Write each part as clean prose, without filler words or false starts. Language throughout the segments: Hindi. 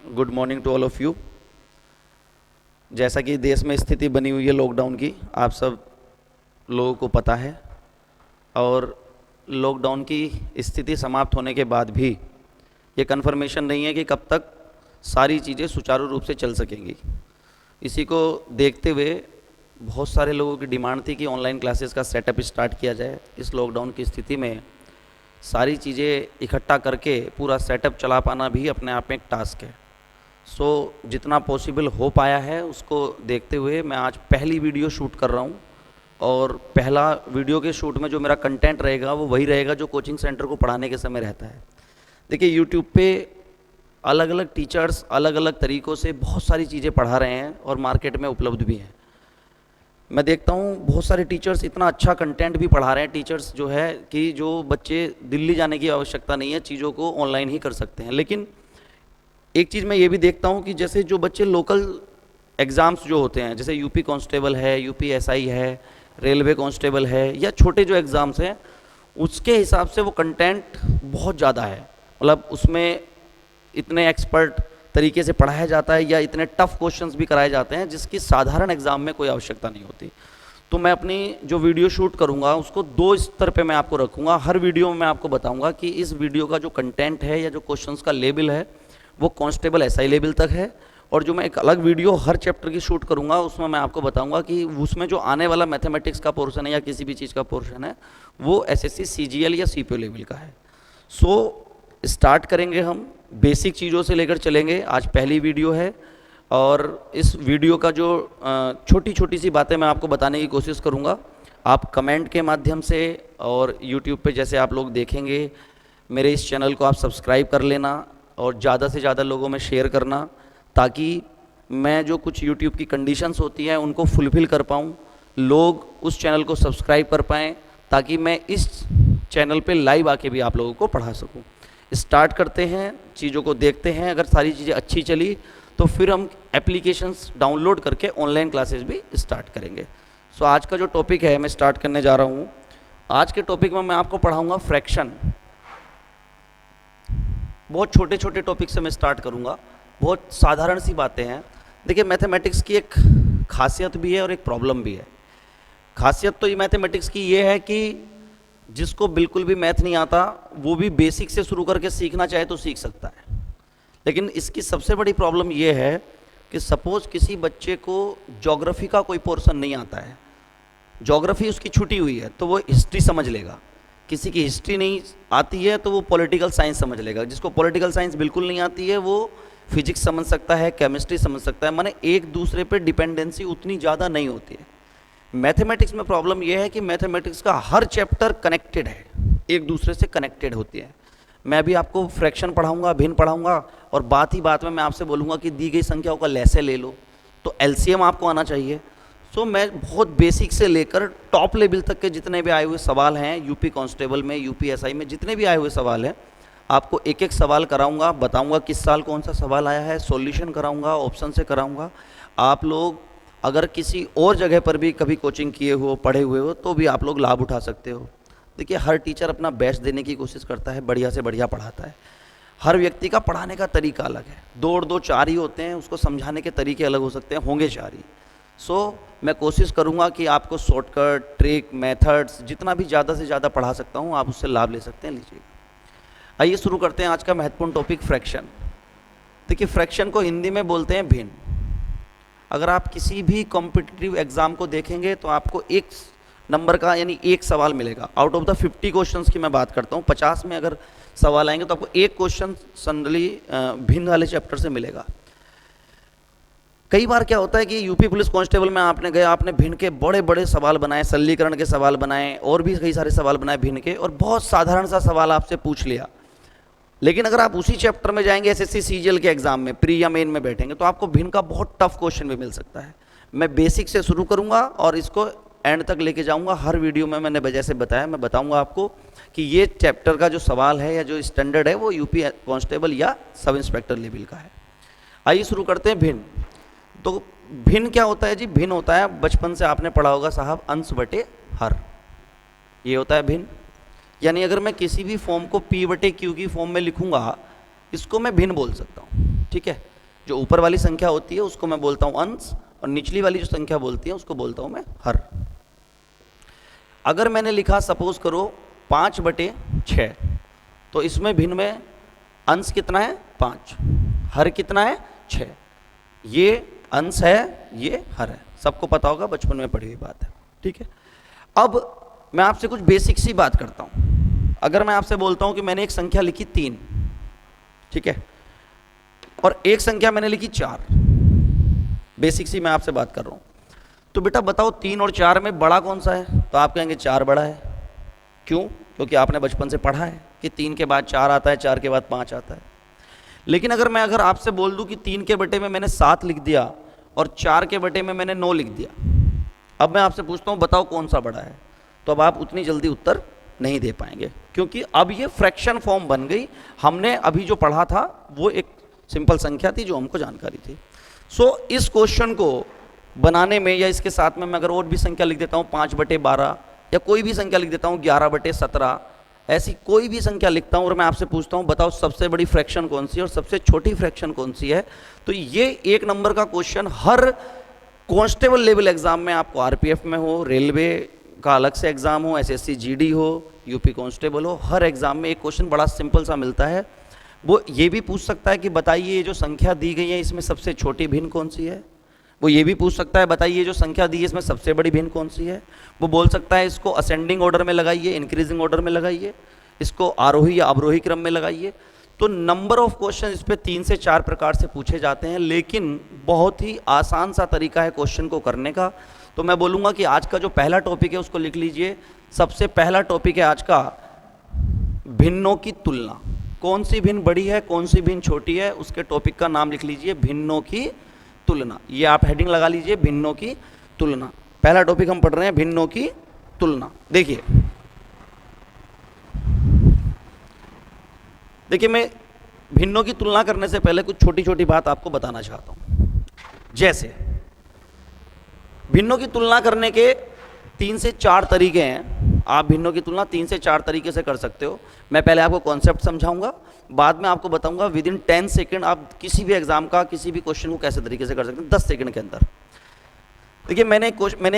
Good morning to all of you. जैसा कि देश में स्थिति बनी हुई है लॉकडाउन की, आप सब लोगों को पता है, और लॉकडाउन की स्थिति समाप्त होने के बाद भी ये कन्फर्मेशन नहीं है कि कब तक सारी चीज़ें सुचारू रूप से चल सकेंगी। इसी को देखते हुए बहुत सारे लोगों की डिमांड थी कि ऑनलाइन क्लासेस का सेटअप स्टार्ट किया जाए। इस लॉकडाउन की स्थिति में सारी चीज़ें इकट्ठा करके पूरा सेटअप चला पाना भी अपने आप में एक टास्क है। जितना पॉसिबल हो पाया है उसको देखते हुए मैं आज पहली वीडियो शूट कर रहा हूँ, और पहला वीडियो के शूट में जो मेरा कंटेंट रहेगा वो वही रहेगा जो कोचिंग सेंटर को पढ़ाने के समय रहता है। देखिए, यूट्यूब पे अलग अलग टीचर्स अलग अलग तरीक़ों से बहुत सारी चीज़ें पढ़ा रहे हैं और मार्केट में उपलब्ध भी हैं। मैं देखता हूँ बहुत सारे टीचर्स इतना अच्छा कंटेंट भी पढ़ा रहे हैं। टीचर्स जो है कि जो बच्चे दिल्ली जाने की आवश्यकता नहीं है, चीज़ों को ऑनलाइन ही कर सकते हैं। लेकिन एक चीज़ मैं ये भी देखता हूँ कि जैसे जो बच्चे लोकल एग्ज़ाम्स जो होते हैं, जैसे यूपी कांस्टेबल है, यूपी एसआई है, रेलवे कांस्टेबल है, या छोटे जो एग्ज़ाम्स हैं, उसके हिसाब से वो कंटेंट बहुत ज़्यादा है। मतलब उसमें इतने एक्सपर्ट तरीके से पढ़ाया जाता है या इतने टफ क्वेश्चंस भी कराए जाते हैं जिसकी साधारण एग्ज़ाम में कोई आवश्यकता नहीं होती। तो मैं अपनी जो वीडियो शूट करूँगा उसको 2 स्तर पे मैं आपको रखूँगा। हर वीडियो में मैं आपको बताऊँगा कि इस वीडियो का जो कंटेंट है या जो क्वेश्चंस का लेवल है वो कांस्टेबल एसआई लेवल तक है, और जो मैं एक अलग वीडियो हर चैप्टर की शूट करूँगा उसमें मैं आपको बताऊँगा कि उसमें जो आने वाला मैथमेटिक्स का पोर्शन है या किसी भी चीज़ का पोर्शन है वो एसएससी सीजीएल या सीपीओ लेवल का है। स्टार्ट करेंगे हम बेसिक चीज़ों से लेकर चलेंगे। आज पहली वीडियो है और इस वीडियो का जो छोटी छोटी सी बातें मैं आपको बताने की कोशिश करूँगा। आप कमेंट के माध्यम से और यूट्यूब पे जैसे आप लोग देखेंगे, मेरे इस चैनल को आप सब्सक्राइब कर लेना और ज़्यादा से ज़्यादा लोगों में शेयर करना, ताकि मैं जो कुछ यूट्यूब की कंडीशंस होती हैं उनको फुलफ़िल कर पाऊँ, लोग उस चैनल को सब्सक्राइब कर पाएँ, ताकि मैं इस चैनल पे लाइव आके भी आप लोगों को पढ़ा सकूँ। स्टार्ट करते हैं, चीज़ों को देखते हैं। अगर सारी चीज़ें अच्छी चली तो फिर हम एप्लीकेशंस डाउनलोड करके ऑनलाइन क्लासेस भी स्टार्ट करेंगे। आज का जो टॉपिक है मैं स्टार्ट करने जा रहा हूँ। आज के टॉपिक में मैं आपको पढ़ाऊँगा फ्रैक्शन। बहुत छोटे छोटे टॉपिक से मैं स्टार्ट करूँगा, बहुत साधारण सी बातें हैं। देखिए, मैथमेटिक्स की एक खासियत भी है और एक प्रॉब्लम भी है। खासियत तो ये मैथमेटिक्स की ये है कि जिसको बिल्कुल भी मैथ नहीं आता वो भी बेसिक से शुरू करके सीखना चाहे तो सीख सकता है। लेकिन इसकी सबसे बड़ी प्रॉब्लम ये है कि सपोज़ किसी बच्चे को ज्योग्राफी का कोई पोर्शन नहीं आता है, ज्योग्राफी उसकी छुटी हुई है, तो वो हिस्ट्री समझ लेगा। किसी की हिस्ट्री नहीं आती है तो वो पॉलिटिकल साइंस समझ लेगा। जिसको पॉलिटिकल साइंस बिल्कुल नहीं आती है वो फिजिक्स समझ सकता है, केमिस्ट्री समझ सकता है। माने एक दूसरे पे डिपेंडेंसी उतनी ज़्यादा नहीं होती है। मैथमेटिक्स में प्रॉब्लम यह है कि मैथमेटिक्स का हर चैप्टर कनेक्टेड है, एक दूसरे से कनेक्टेड होती है। मैं अभी आपको फ्रैक्शन पढ़ाऊंगा, भिन्न पढ़ाऊंगा, और बात ही बात में मैं आपसे बोलूँगा कि दी गई संख्याओं का लैसे ले लो, तो एलसीएम आपको आना चाहिए। मैं बहुत बेसिक से लेकर टॉप लेवल तक के जितने भी आए हुए सवाल हैं, यूपी कांस्टेबल में, यूपी एसआई में जितने भी आए हुए सवाल हैं, आपको एक एक सवाल कराऊंगा, बताऊंगा किस साल कौन सा सवाल आया है, सॉल्यूशन कराऊंगा, ऑप्शन से कराऊंगा। आप लोग अगर किसी और जगह पर भी कभी कोचिंग किए हो, पढ़े हुए हो, तो भी आप लोग लाभ उठा सकते हो। देखिए, हर टीचर अपना बेस्ट देने की कोशिश करता है, बढ़िया से बढ़िया पढ़ाता है। हर व्यक्ति का पढ़ाने का तरीका अलग है। 2 और 2 4 ही होते हैं, उसको समझाने के तरीके अलग हो सकते हैं, होंगे 4 ही। मैं कोशिश करूँगा कि आपको शॉर्टकट, ट्रिक, मेथड्स जितना भी ज़्यादा से ज़्यादा पढ़ा सकता हूँ आप उससे लाभ ले सकते हैं, लीजिएगा। आइए शुरू करते हैं आज का महत्वपूर्ण टॉपिक, फ्रैक्शन। देखिए, फ्रैक्शन को हिंदी में बोलते हैं भिन्न। अगर आप किसी भी कॉम्पिटिटिव एग्ज़ाम को देखेंगे तो आपको 1 नंबर का यानी 1 सवाल मिलेगा। आउट ऑफ द 50 क्वेश्चंस की मैं बात करता हूँ, 50 में अगर सवाल आएंगे तो आपको 1 क्वेश्चन जनरली भिन्न वाले चैप्टर से मिलेगा। कई बार क्या होता है कि यूपी पुलिस कांस्टेबल में आपने भिन्न के बड़े बड़े सवाल बनाए, सरलीकरण के सवाल बनाए, और भी कई सारे सवाल बनाए भिन्न के, और बहुत साधारण सा सवाल आपसे पूछ लिया। लेकिन अगर आप उसी चैप्टर में जाएंगे एसएससी सीजीएल के एग्जाम में, प्री या मेन में बैठेंगे, तो आपको भिन्न का बहुत टफ क्वेश्चन भी मिल सकता है। मैं बेसिक से शुरू करूंगा और इसको एंड तक लेके जाऊंगा। हर वीडियो में मैंने जैसे बताया मैं बताऊंगा आपको कि ये चैप्टर का जो सवाल है या जो स्टैंडर्ड है वो यूपी कांस्टेबल या सब इंस्पेक्टर लेवल का है। आइए शुरू करते हैं भिन्न। तो भिन्न क्या होता है जी? भिन्न होता है, बचपन से आपने पढ़ा होगा साहब, अंश बटे हर, ये होता है भिन्न। यानी अगर मैं किसी भी फॉर्म को P बटे Q की फॉर्म में लिखूंगा, इसको मैं भिन्न बोल सकता हूँ, ठीक है। जो ऊपर वाली संख्या होती है उसको मैं बोलता हूँ अंश, और निचली वाली जो संख्या बोलती है उसको बोलता हूँ मैं हर। अगर मैंने लिखा सपोज करो 5/6, तो इसमें भिन्न में अंश कितना है 5, हर कितना है 6। ये अंश है, ये हर है, सबको पता होगा, बचपन में पढ़ी हुई बात है, ठीक है। अब मैं आपसे कुछ बेसिक सी बात करता हूँ। अगर मैं आपसे बोलता हूँ कि मैंने एक संख्या लिखी 3, ठीक है, और एक संख्या मैंने लिखी 4, बेसिक सी मैं आपसे बात कर रहा हूँ, तो बेटा बताओ 3 और 4 में बड़ा कौन सा है? तो आप कहेंगे 4 बड़ा है। क्यों? क्योंकि आपने बचपन से पढ़ा है कि 3 के बाद 4 आता है, 4 के बाद 5 आता है। लेकिन अगर आपसे बोल दूं कि 3 के बटे में मैंने 7 लिख दिया और 4 के बटे में मैंने 9 लिख दिया, अब मैं आपसे पूछता हूँ बताओ कौन सा बड़ा है, तो अब आप उतनी जल्दी उत्तर नहीं दे पाएंगे, क्योंकि अब ये फ्रैक्शन फॉर्म बन गई। हमने अभी जो पढ़ा था वो एक सिंपल संख्या थी जो हमको जानकारी थी। सो इस क्वेश्चन को बनाने में या इसके साथ में मैं अगर और भी संख्या लिख देता हूँ 5/12, या कोई भी संख्या लिख देता हूँ 11/17, ऐसी कोई भी संख्या लिखता हूँ और मैं आपसे पूछता हूँ बताओ सबसे बड़ी फ्रैक्शन कौन सी है और सबसे छोटी फ्रैक्शन कौन सी है, तो ये 1 नंबर का क्वेश्चन हर कांस्टेबल लेवल एग्जाम में, आपको आरपीएफ में हो, रेलवे का अलग से एग्जाम हो, एसएससी जीडी हो, यूपी कांस्टेबल हो, हर एग्जाम में एक क्वेश्चन बड़ा सिंपल सा मिलता है। वो ये भी पूछ सकता है कि बताइए ये जो संख्या दी गई है इसमें सबसे छोटी भिन्न कौन सी है। वो ये भी पूछ सकता है बताइए जो संख्या दी है इसमें सबसे बड़ी भिन्न कौन सी है। वो बोल सकता है इसको असेंडिंग ऑर्डर में लगाइए, इंक्रीजिंग ऑर्डर में लगाइए, इसको आरोही या अवरोही क्रम में लगाइए। तो नंबर ऑफ क्वेश्चन इस पे 3 से 4 प्रकार से पूछे जाते हैं, लेकिन बहुत ही आसान सा तरीका है क्वेश्चन को करने का। तो मैं बोलूँगा कि आज का जो पहला टॉपिक है उसको लिख लीजिए। सबसे पहला टॉपिक है आज का भिन्नों की तुलना। कौन सी भिन्न बड़ी है, कौन सी भिन्न छोटी है, उसके टॉपिक का नाम लिख लीजिए भिन्नों की तुलना। ये आप हेडिंग लगा लीजिए भिन्नों की तुलना। पहला टॉपिक हम पढ़ रहे हैं भिन्नों की तुलना। देखिए मैं भिन्नों की तुलना करने से पहले कुछ छोटी छोटी बात आपको बताना चाहता हूं। जैसे भिन्नों की तुलना करने के 3 से 4 तरीके हैं। आप भिन्नों की तुलना 3 से 4 तरीके से कर सकते हो। मैं पहले आपको कॉन्सेप्ट समझाऊंगा, बाद में आपको बताऊंगा विद इन 10 सेकेंड आप किसी भी एग्जाम का किसी भी क्वेश्चन को कैसे तरीके से कर सकते हैं, 10 सेकेंड के अंदर। देखिए मैंने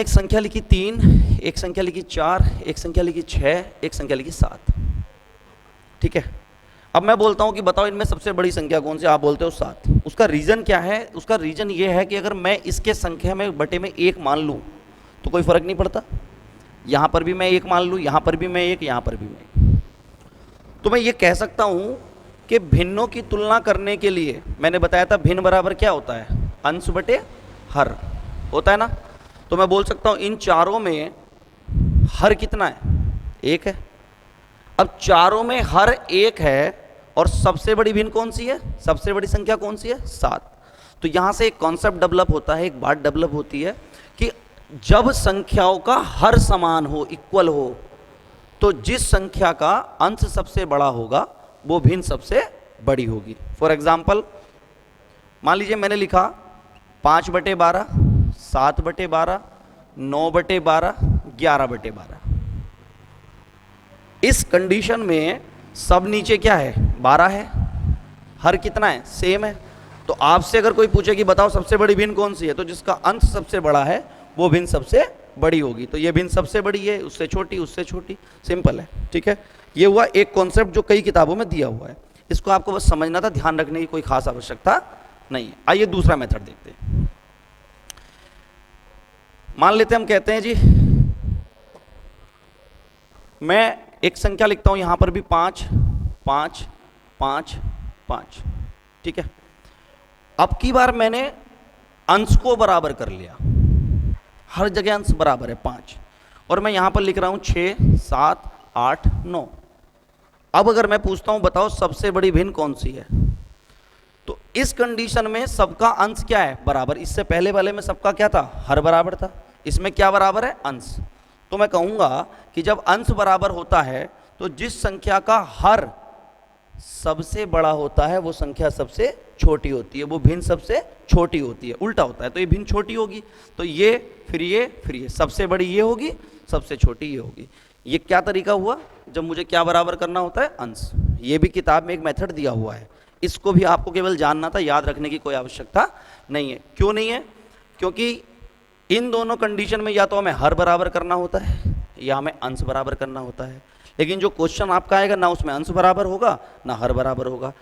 एक संख्या लिखी 3, एक संख्या लिखी 4, एक संख्या लिखी 6, एक संख्या लिखी 7, ठीक है। अब मैं बोलता हूं कि बताओ इनमें सबसे बड़ी संख्या कौन सी, आप बोलते हो 7। उसका रीजन क्या है? उसका रीजन ये है कि अगर मैं इसके संख्या में बटे में 1 मान लूं तो कोई फर्क नहीं पड़ता। यहां पर भी मैं 1 मान लूं, यहां पर भी मैं 1, यहां पर भी मैं 1, तो मैं ये कह सकता हूं कि भिन्नों की तुलना करने के लिए मैंने बताया था भिन्न बराबर क्या होता है, अंश बटे हर होता है ना। तो मैं बोल सकता हूं इन चारों में हर कितना है, 1 है। अब चारों में हर 1 है और सबसे बड़ी भिन्न कौन सी है, सबसे बड़ी संख्या कौन सी है, 7। तो यहां से एक कॉन्सेप्ट डेवलप होता है, एक बात डेवलप होती है कि जब संख्याओं का हर समान हो, इक्वल हो, तो जिस संख्या का अंश सबसे बड़ा होगा वो भिन्न सबसे बड़ी होगी। फॉर एग्जाम्पल मान लीजिए मैंने लिखा 5/12, 7/12, 9/12, 11/12। इस कंडीशन में सब नीचे क्या है, 12 है, हर कितना है, सेम है। तो आपसे अगर कोई पूछे कि बताओ सबसे बड़ी भिन्न कौन सी है, तो जिसका अंश सबसे बड़ा है वो भिन्न सबसे बड़ी होगी। तो ये भिन्न सबसे बड़ी है, उससे छोटी, उससे छोटी, सिंपल है, ठीक है। ये हुआ एक कॉन्सेप्ट जो कई किताबों में दिया हुआ है, इसको आपको बस समझना था, ध्यान रखने की कोई खास आवश्यकता नहीं है। आइए दूसरा मेथड देखते हैं। मान लेते हैं हम कहते हैं जी मैं एक संख्या लिखता हूं यहां पर भी 5, 5, 5, 5, ठीक है। अब की बार मैंने अंश को बराबर कर लिया, हर जगह अंश बराबर है 5, और मैं यहां पर लिख रहा हूं 6, 7, 8, 9। अब अगर मैं पूछता हूं बताओ सबसे बड़ी भिन्न कौन सी है, तो इस कंडीशन में सबका अंश क्या है, बराबर। इससे पहले वाले में सबका क्या था, हर बराबर था, इसमें क्या बराबर है, अंश। तो मैं कहूंगा कि जब अंश बराबर होता है तो जिस संख्या का हर सबसे बड़ा होता है वो संख्या सबसे छोटी होती है, वो भिन्न सबसे छोटी होती है। उल्टा होता है तो ये भिन्न छोटी होगी, तो ये फिर ये फिर ये, सबसे बड़ी ये होगी, सबसे छोटी ये होगी। ये क्या तरीका हुआ, जब मुझे क्या बराबर करना होता है, अंश। ये भी किताब में एक मेथड दिया हुआ है, इसको भी आपको केवल जानना था, याद रखने की कोई आवश्यकता नहीं है। क्यों नहीं है? क्योंकि इन दोनों कंडीशन में या तो हमें हर बराबर करना होता है या हमें अंश बराबर करना होता है, लेकिन जो क्वेश्चन आपका आएगा ना उसमें अंश बराबर होगा ना हर बराबर होगा।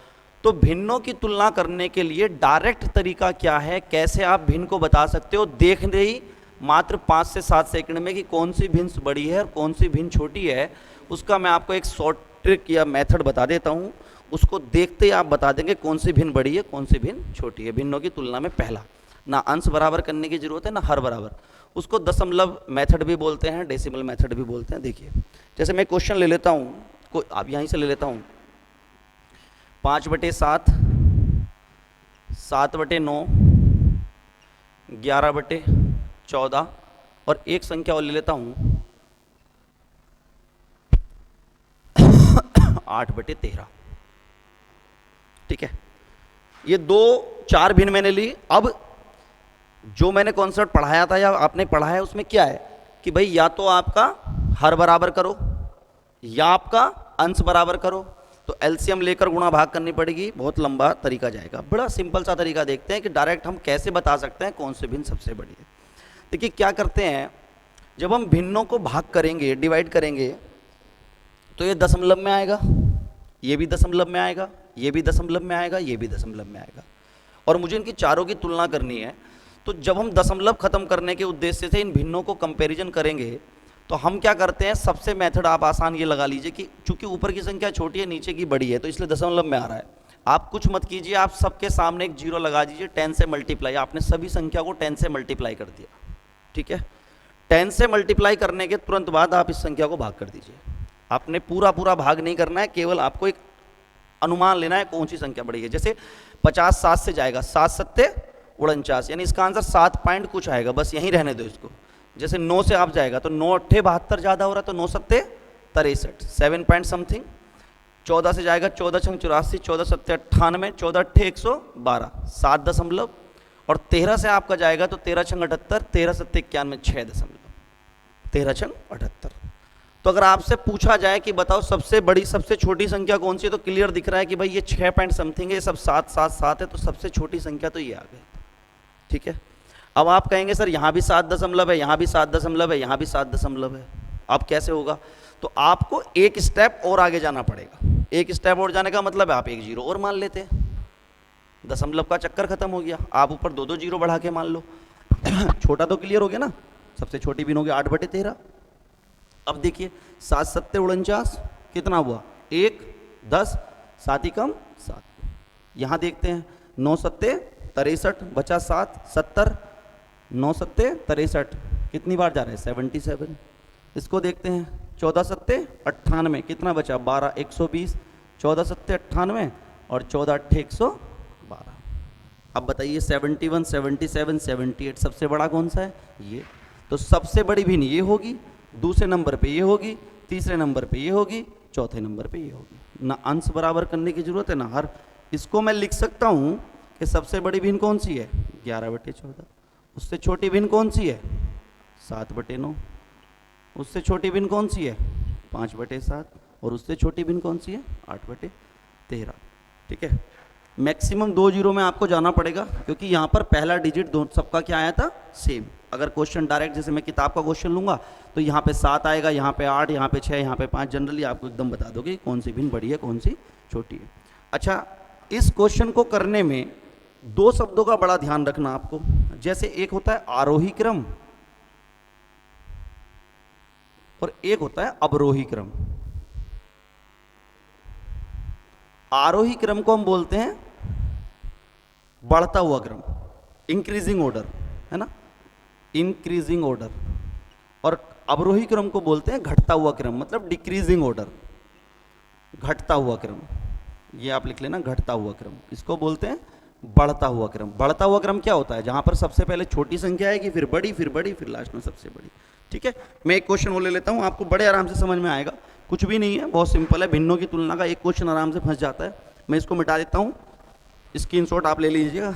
तो भिन्नों की तुलना करने के लिए डायरेक्ट तरीका क्या है, कैसे आप भिन्न को बता सकते हो, देख रहे ही मात्र 5 से 7 सेकंड में कि कौन सी भिन्न बड़ी है और कौन सी भिन्न छोटी है, उसका मैं आपको एक शॉर्ट ट्रिक या मेथड बता देता हूँ। उसको देखते ही आप बता देंगे कौन सी भिन्न बड़ी है कौन सी भिन्न छोटी है। भिन्नों की तुलना में पहला, ना अंश बराबर करने की जरूरत है ना हर बराबर, उसको दशमलव मेथड भी बोलते हैं, डेसिमल मेथड भी बोलते हैं। देखिए जैसे मैं क्वेश्चन ले लेता हूँ, आप यहीं से ले लेता हूँ, 5/7, 7/9, 11/14 और एक संख्या और ले लेता हूँ 8/13। ठीक है, ये 2-4 भिन्न मैंने ली। अब जो मैंने कॉन्सेप्ट पढ़ाया था या आपने पढ़ा है उसमें क्या है कि भाई या तो आपका हर बराबर करो या आपका अंश बराबर करो, तो एलसीएम लेकर गुणा भाग करनी पड़ेगी, बहुत लंबा तरीका जाएगा। बड़ा सिंपल सा तरीका देखते हैं कि डायरेक्ट हम कैसे बता सकते हैं कौन सी भिन्न सबसे बड़ी है। देखिए क्या करते हैं, जब हम भिन्नों को भाग करेंगे, डिवाइड करेंगे, तो ये दशमलव में आएगा, ये भी दशमलव में आएगा, ये भी दशमलव में आएगा, ये भी दशमलव में आएगा, और मुझे इनकी चारों की तुलना करनी है। तो जब हम दशमलव खत्म करने के उद्देश्य से इन भिन्नों को कंपैरिजन करेंगे तो हम क्या करते हैं, सबसे मेथड आप आसान ये लगा लीजिए कि चूंकि ऊपर की संख्या छोटी है नीचे की बड़ी है तो इसलिए दशमलव में आ रहा है। आप कुछ मत कीजिए, आप सबके सामने एक जीरो लगा दीजिए, 10 से मल्टीप्लाई, आपने सभी संख्या को 10 से मल्टीप्लाई कर दिया। ठीक है, 10 से मल्टीप्लाई करने के तुरंत बाद आप इस संख्या को भाग कर दीजिए। आपने पूरा पूरा भाग नहीं करना है, केवल आपको एक अनुमान लेना है कौन सी संख्या बड़ी है। जैसे 50 7 से जाएगा, 7 7 49, यानी इसका आंसर 7 पॉइंट कुछ आएगा, बस यहीं रहने दो इसको। जैसे 9 से आप जाएगा तो 9 8 72 ज़्यादा हो रहा है तो 9 7 63, 7 पॉइंट समथिंग। 14 से जाएगा 14 6 84, 14 7 98, 14 8 112, 7 दशमलव। और 13 से आपका जाएगा तो 13 6 78, 13 7 91, 6 दशमलव, 13 6 78। तो अगर आपसे पूछा जाए कि बताओ सबसे बड़ी सबसे छोटी संख्या कौन सी है, तो क्लियर दिख रहा है कि भाई ये 6 पॉइंट समथिंग है, ये सब 7 7 7 है, तो सबसे छोटी संख्या तो ये आ गई। ठीक है, अब आप कहेंगे सर यहाँ भी 7 दशमलव है, यहाँ भी 7 दशमलव है, यहाँ भी 7 दशमलव है, अब कैसे होगा? तो आपको एक स्टेप और आगे जाना पड़ेगा। एक स्टेप और जाने का मतलब है आप एक जीरो और मान लेते हैं, दशमलव का चक्कर खत्म हो गया, आप ऊपर 2 2 जीरो बढ़ा के मान लो। छोटा तो क्लियर हो गया ना, सबसे छोटी भिन्न हो गया 8/13। अब देखिए 7 7 49 कितना हुआ, 1 10, 7 ही कम 7। यहाँ देखते हैं 9 7 63 बचा 7 70, 9 7 63 कितनी बार जा रहे हैं 77। इसको देखते हैं 14 7 98 कितना बचा 12 120, 14 7 98 और 14 8 112। अब बताइए 71 77 78 सबसे बड़ा कौन सा है, ये। तो सबसे बड़ी भिन्न ये होगी, दूसरे नंबर पे ये होगी, तीसरे नंबर पे ये होगी, चौथे नंबर पे ये होगी। ना अंश बराबर करने की जरूरत है ना हर। इसको मैं लिख सकता हूँ कि सबसे बड़ी भिन्न कौन सी है 11/14, उससे छोटी भिन्न कौन सी है 7/9, उससे छोटी भिन्न कौन सी है 5/7 और उससे छोटी भिन्न कौन सी है 8/13। ठीक है, मैक्सिमम 2 जीरो में आपको जाना पड़ेगा क्योंकि यहाँ पर पहला डिजिट दो सबका क्या आया था सेम। अगर क्वेश्चन डायरेक्ट जैसे मैं किताब का क्वेश्चन लूँगा तो यहाँ पे 7 आएगा, यहाँ पे 8, यहाँ पे 6, यहाँ पे 5, जनरली आपको एकदम बता दोगे कौन सी भिन्न बड़ी है कौन सी छोटी है। अच्छा, इस क्वेश्चन को करने में 2 शब्दों का बड़ा ध्यान रखना आपको। जैसे एक होता है आरोही क्रम और एक होता है अवरोही क्रम। आरोही क्रम को हम बोलते हैं बढ़ता हुआ क्रम, इंक्रीजिंग ऑर्डर, है ना, इंक्रीजिंग ऑर्डर। और अवरोही क्रम को बोलते हैं घटता हुआ क्रम, मतलब डिक्रीजिंग ऑर्डर, घटता हुआ क्रम। ये आप लिख लेना, घटता हुआ क्रम। इसको बोलते हैं बढ़ता हुआ क्रम। बढ़ता हुआ क्रम क्या होता है, जहां पर सबसे पहले छोटी संख्या आएगी, फिर बड़ी, फिर बड़ी, फिर लास्ट में सबसे बड़ी। ठीक है, मैं एक क्वेश्चन और ले लेता हूं, आपको बड़े आराम से समझ में आएगा, कुछ भी नहीं है, बहुत सिंपल है। भिन्नों की तुलना का एक क्वेश्चन आराम से फंस जाता है। मैं इसको मिटा देता हूं, स्क्रीनशॉट आप ले लीजिएगा।